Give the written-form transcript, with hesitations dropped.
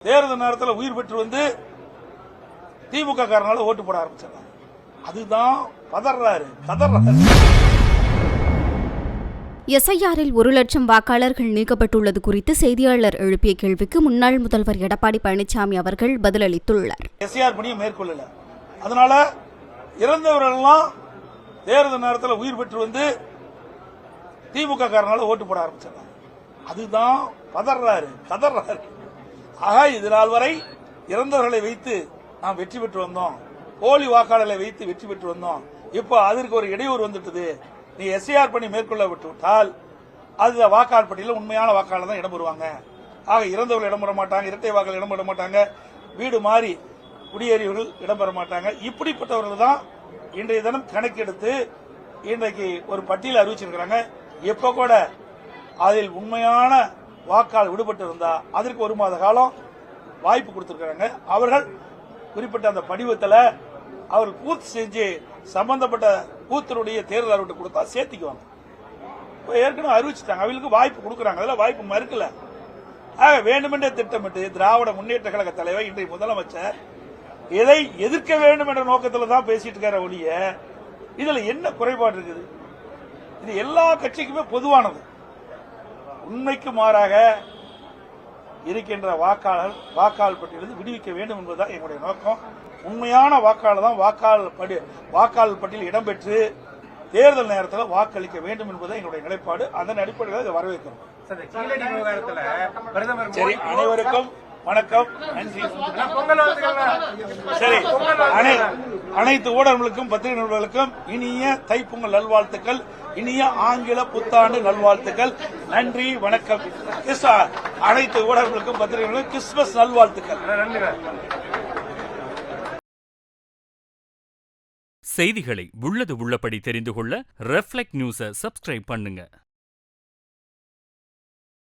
தேர்தல் நேரத்தில் உயிர் பெற்று வந்து திமுக காரனால ஓட்டு போட ஆரம்பிச்சாங்க. அதுதான் கதறாரு. எஸ்ஐஆரில் 1,00,000 வாக்காளர்கள் நீக்கப்பட்டுள்ளது குறித்து செய்தியாளர் எழுப்பிய கேள்விக்கு முன்னாள் முதல்வர் எடப்பாடி பழனிசாமி அவர்கள் பதிலளித்துள்ளார். எஸ்ஐஆர் பணியை மேற்கொள்ளல, அதனால இறந்தவர்கள்லாம் தேர்தல் நேரத்தில் உயிர் பெற்று வந்து திமுக காரனால ஓட்டு போட ஆரம்பிச்சாங்க. அதுதான் கதறாரு. ஆக இது நாள் வரை இறந்தவர்களை வைத்து நாம் வெற்றி பெற்று வந்தோம், போலி வாக்காளர்களை வைத்து வெற்றி பெற்று வந்தோம். இப்போ அதற்கு ஒரு இடையூறு வந்துட்டது. நீ எஸ்ஐஆர் பணி மேற்கொள்ள விட்டுவிட்டால் அது வாக்காளர் பட்டியலில் உண்மையான வாக்காளர் தான் இடம்பெறுவாங்க. ஆக இறந்தவர்கள் இடம்பெற மாட்டாங்க, இரட்டை வாக்காளர் இடம்பெற மாட்டாங்க, வீடு மாறி குடியேறியவர்கள் இடம்பெற மாட்டாங்க. இப்படிப்பட்டவர்கள் தான் இன்றைய தினம் கணக்கெடுத்து இன்றைக்கு ஒரு பட்டியல் அறிவிச்சிருக்கிறாங்க. எப்ப கூட அதில் உண்மையான வாக்காளர் விடுபட்டு இருந்தா அதற்கு 1 மாத காலம் வாய்ப்பு கொடுத்திருக்கிறாங்க. அவர்கள் குறிப்பிட்ட அந்த படிவத்தில் அவர் பூர்த்தி செஞ்சு சம்பந்தப்பட்ட பூத்தினுடைய தேர்தல் அறிவிட்டு கொடுத்தா சேர்த்திக்குவாங்க. ஏற்கனவே அறிவிச்சுட்டாங்க, அவங்களுக்கு வாய்ப்பு கொடுக்குறாங்க, அதில் வாய்ப்பு மறுக்கல. ஆக வேண்டுமென்றே திட்டமிட்டு திராவிட முன்னேற்ற கழக தலைவர் இன்றைய முதலமைச்சர் இதை எதிர்க்க வேண்டும் என்ற நோக்கத்தில் தான் பேசிட்டு இருக்கார ஒழிய இதுல என்ன குறைபாடு இருக்குது? இது எல்லா கட்சிக்குமே பொதுவானது. உண்மைக்கு மாறாக இருக்கின்ற வாக்காளர் பட்டியலிருந்து விடுவிக்க வேண்டும் என்பதுதான் எங்களுடைய நோக்கம். உண்மையான வாக்காளர் தான் வாக்காளர் பட்டியல் இடம்பெற்று தேர்தல் நேரத்தில் வாக்களிக்க வேண்டும் என்பது எங்களுடைய நிலைப்பாடு. அதன் அடிப்படையில் இதை வரவேற்கிறோம். சரி, அனைவருக்கும் வணக்கம், நன்றி. சரி, அனைத்து ஊடகங்களுக்கும் பத்திரிகை நிறுவனங்களுக்கும் இனிய தைப்பொங்கல் நல்வாழ்த்துக்கள், இனிய ஆங்கில புத்தாண்டு நல்வாழ்த்துக்கள். நன்றி, வணக்கம். அனைத்து ஊடகங்களுக்கும் பத்திரிகைகளுக்கும் கிறிஸ்துமஸ் நல்வாழ்த்துக்கள். செய்திகளை உள்ளது உள்ளபடி தெரிந்து கொள்ள ரெஃப்ளெக்ட் நியூஸை சப்ஸ்கிரைப் பண்ணுங்க.